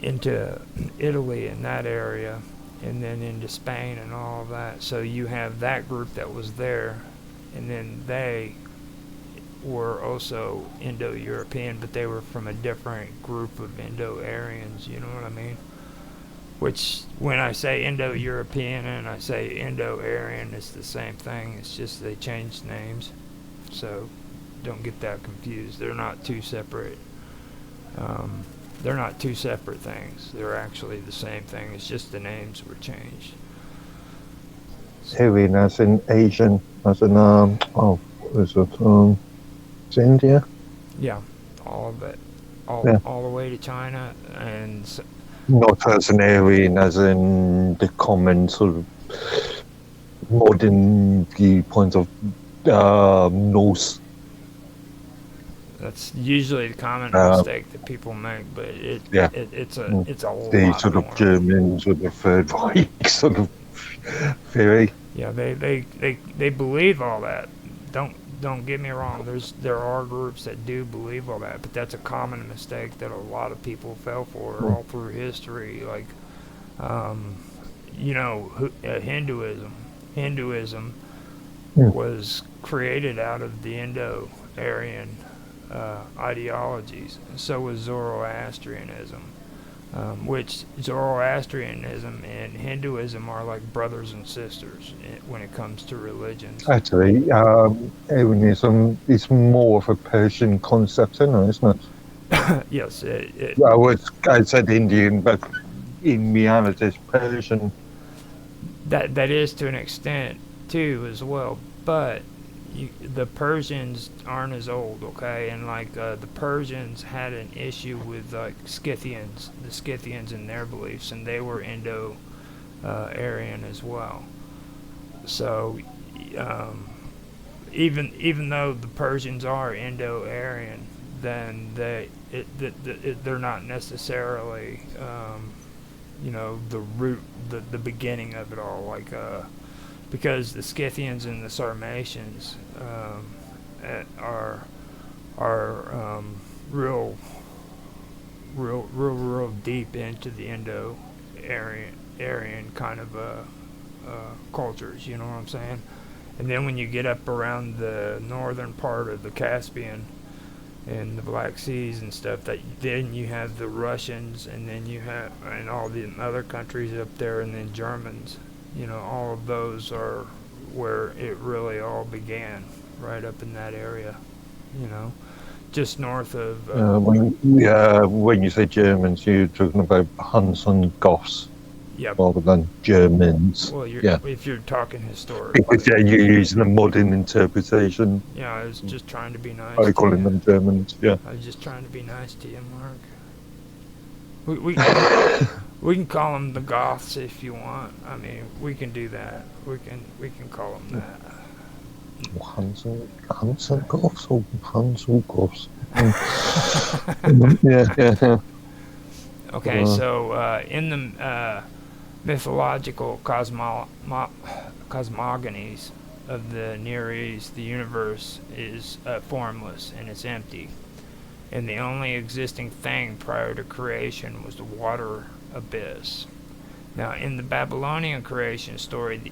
into Italy and that area, and then into Spain and all of that. So you have that group that was there, and then they were also Indo-European, but they were from a different group of Indo-Aryans, you know what I mean? Which, when I say Indo-European and I say Indo-Aryan, it's the same thing. It's just they changed names. So don't get that confused. Um, they're not two separate things. They're actually the same thing. It's just the names were changed. Aryan as in Asian, as in, what is it? It's India? Yeah, all of it. Yeah. All the way to China, and Not as an Aryan, as in the common sort of modern viewpoint of Norse. that's usually the common mistake that people make, but it's a the lot sort of more. German sort of Third Reich sort of theory. Yeah, they believe all that. Don't get me wrong. There are groups that do believe all that, but that's a common mistake that a lot of people fell for all through history. Like, Hinduism. Hinduism was created out of the Indo-Aryan ideologies. And so was Zoroastrianism. Which Zoroastrianism and Hinduism are like brothers and sisters when it comes to religions. Actually, Aryanism is more of a Persian concept, isn't it? Yes, I said Indian, but in reality, it's Persian. that is to an extent too as well, but the Persians aren't as old, okay? And like the Persians had an issue with like Scythians, the Scythians and their beliefs, and they were Indo-Aryan as well. So even though the Persians are Indo-Aryan, then they're not necessarily the root, the beginning of it all, like because the Scythians and the Sarmatians are real deep into the Indo-Aryan kind of cultures. You know what I'm saying? And then when you get up around the northern part of the Caspian and the Black Seas and stuff, that then you have the Russians, and then you have and all the other countries up there, and then Germans. All of those are where it really all began, right up in that area. Just north of. When you say Germans, you're talking about Hanson Goths. Yep. Rather than Germans. Well, if you're talking historically. Because you're using a modern interpretation. Yeah, I was just trying to be nice. By calling them Germans, yeah. I was just trying to be nice to you, Mark. We can call them the Goths if you want. I mean, we can do that. We can call them that. Hanson Goths or Hanson Goths? Yeah. Okay, so in the mythological cosmogonies of the Near East, the universe is formless and it's empty. And the only existing thing prior to creation was the water abyss. Now, in the Babylonian creation story,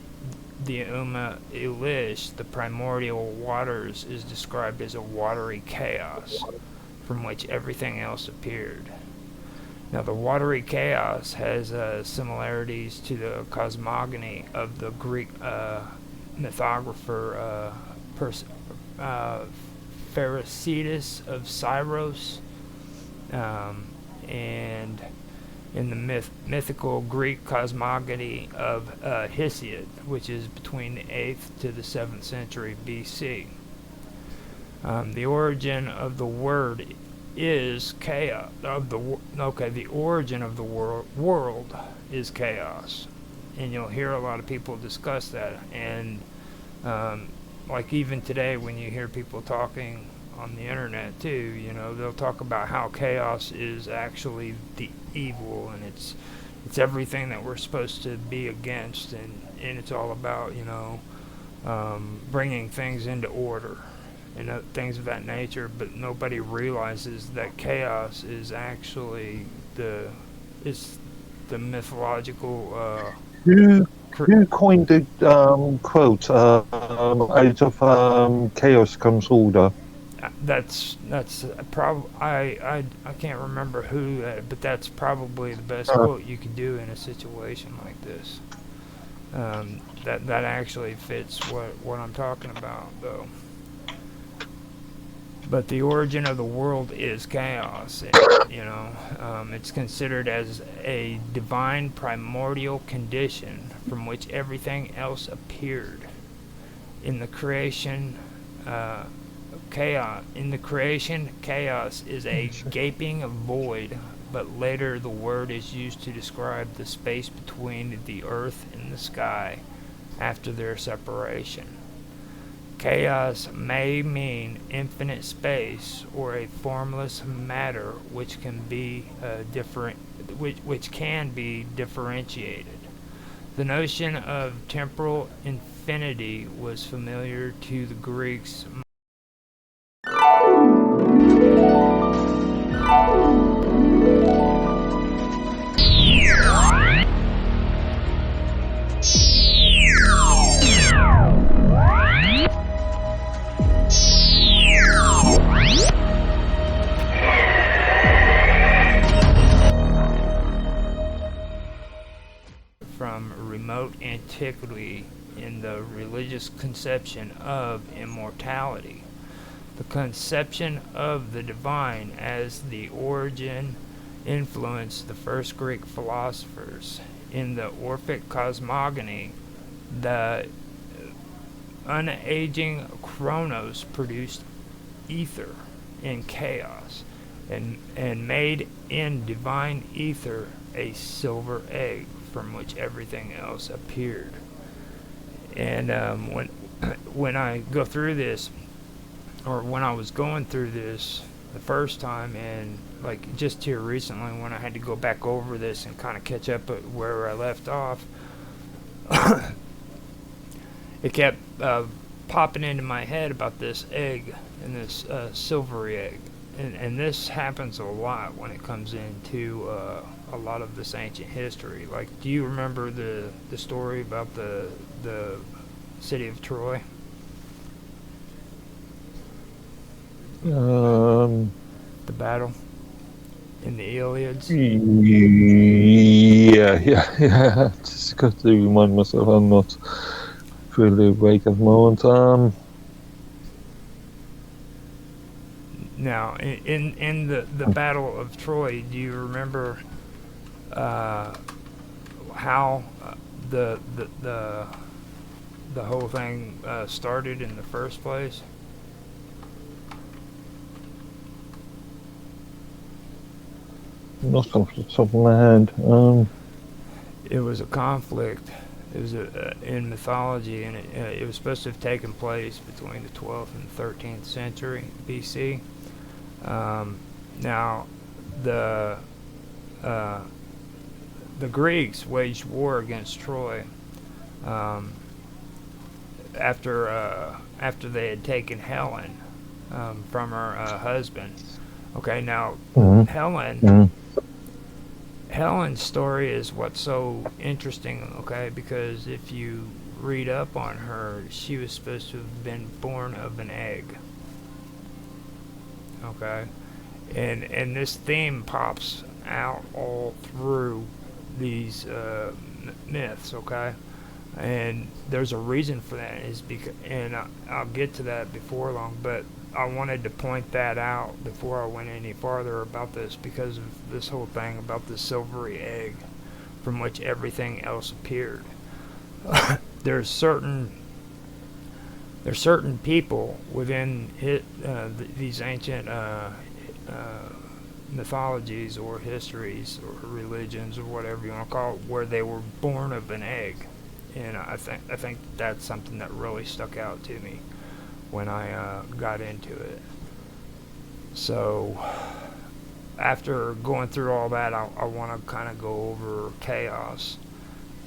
the Elish, the primordial waters, is described as a watery chaos from which everything else appeared. Now, the watery chaos has similarities to the cosmogony of the Greek mythographer Pherecydes of Syros, and in the mythical Greek cosmogony of Hesiod, which is between the 8th to the 7th century BC. The origin of the word is chaos. The origin of the world is chaos, and you'll hear a lot of people discuss that. And like even today, when you hear people talking on the internet too, they'll talk about how chaos is actually the evil, and it's everything that we're supposed to be against, and it's all about bringing things into order and things of that nature. But nobody realizes that chaos is actually the is the mythological. You Cr- you coined the quote, out of chaos comes order. that's probably I can't remember who, but that's probably the best Uh, quote you could do in a situation like this. That actually fits what I'm talking about, though. But the origin of the world is chaos. It's considered as a divine primordial condition from which everything else appeared. In the creation, chaos is a gaping void. But later, the word is used to describe the space between the earth and the sky after their separation. Chaos may mean infinite space or a formless matter which can be which can be differentiated. The notion of temporal infinity was familiar to the Greeks. From remote antiquity in the religious conception of immortality. The conception of the divine as the origin influenced the first Greek philosophers. In the Orphic cosmogony, the unaging Chronos produced ether in chaos and made in divine ether a silver egg from which everything else appeared. And when I go through this, or when I was going through this the first time, and like just here recently when I had to go back over this and kind of catch up at where I left off, it kept popping into my head about this egg and this silvery egg. And this happens a lot when it comes into a lot of this ancient history. Like, do you remember the story about the city of Troy? Um, The battle in the Iliads? yeah. Just got to remind myself I'm not really awake at the moment. Now, in the Battle of Troy, do you remember how the whole thing started in the first place? Not off the top of my head. It was a conflict. It was in mythology, and it was supposed to have taken place between the 12th and 13th century BC. Now, the Greeks waged war against Troy after they had taken Helen from her husband. Okay, now Helen's story is what's so interesting. Okay, because if you read up on her, she was supposed to have been born of an egg. Okay, and this theme pops out all through these myths. Okay, and there's a reason for that. Is because, and I'll get to that before long, but I wanted to point that out before I went any farther about this, because of this whole thing about the silvery egg from which everything else appeared. There's certain people within these ancient mythologies or histories or religions or whatever you want to call it, where they were born of an egg, and I think that's something that really stuck out to me when I got into it. So after going through all that, I want to kind of go over chaos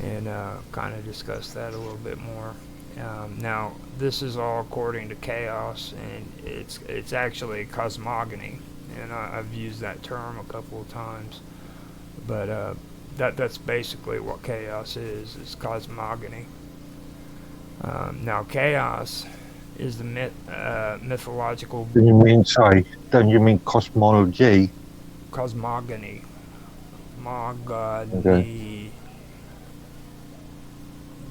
and kind of discuss that a little bit more. Now, this is all according to chaos, and it's actually cosmogony, and I've used that term a couple of times. But that's basically what chaos is cosmogony. Now, chaos is the mythological Then you mean, sorry, then you mean cosmology? cosmogony. Mogony. Okay.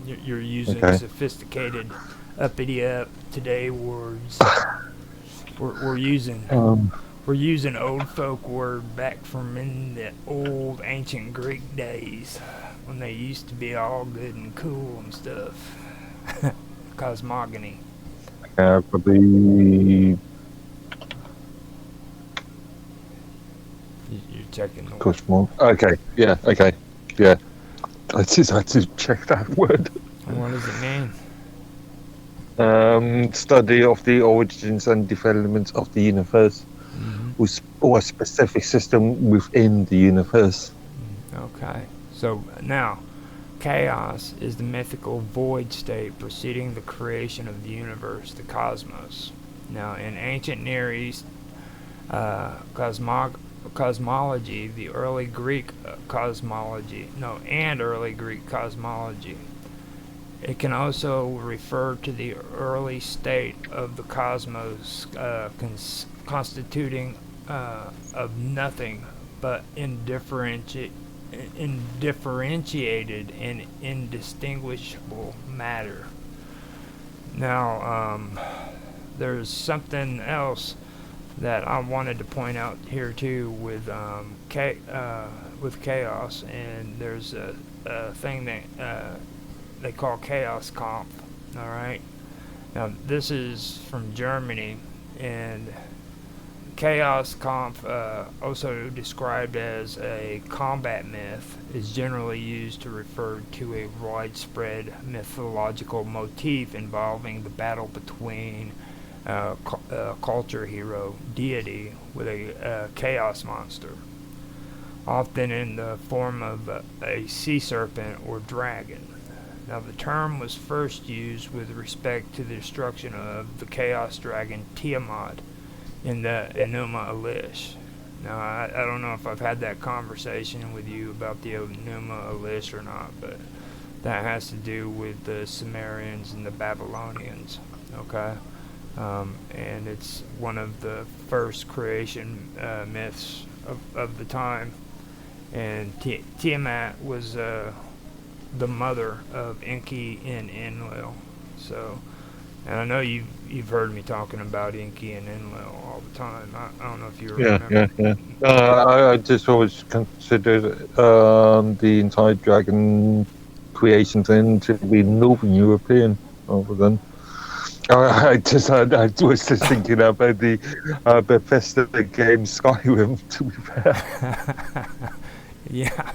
You're using Okay. sophisticated, uppity up today words. We're using old folk word back from in the old ancient Greek days when they used to be all good and cool and stuff. Cosmogony. Probably You're checking the cosmo. Okay. Yeah. Okay. Yeah. I just had to check that word. What does it mean? Study of the origins and development of the universe, or a specific system within the universe. Okay. So now, chaos is the mythical void state preceding the creation of the universe, the cosmos. Now, in ancient Near East cosmology, the early Greek cosmology, it can also refer to the early state of the cosmos constituting of nothing but indifferentiated and indistinguishable matter. Now, there's something else that I wanted to point out here too with chaos, and there's a thing that they call chaos comp. All right. Now this is from Germany, and chaos comp, also described as a combat myth, is generally used to refer to a widespread mythological motif involving the battle between culture hero deity with a chaos monster, often in the form of a sea serpent or dragon. Now, the term was first used with respect to the destruction of the chaos dragon Tiamat in the Enuma Elish. Now, I don't know if I've had that conversation with you about the Enuma Elish or not, but that has to do with the Sumerians and the Babylonians, okay? And it's one of the first creation myths of the time. And Tiamat was the mother of Enki and Enlil. So, and I know you've heard me talking about Enki and Enlil all the time. I don't know if you remember. Yeah. I just always considered the entire dragon creation thing to be Northern European rather than. I was just thinking about the Bethesda game Skyrim, to be fair. Yeah.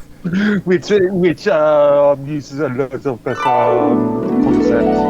which uses a lot of concepts.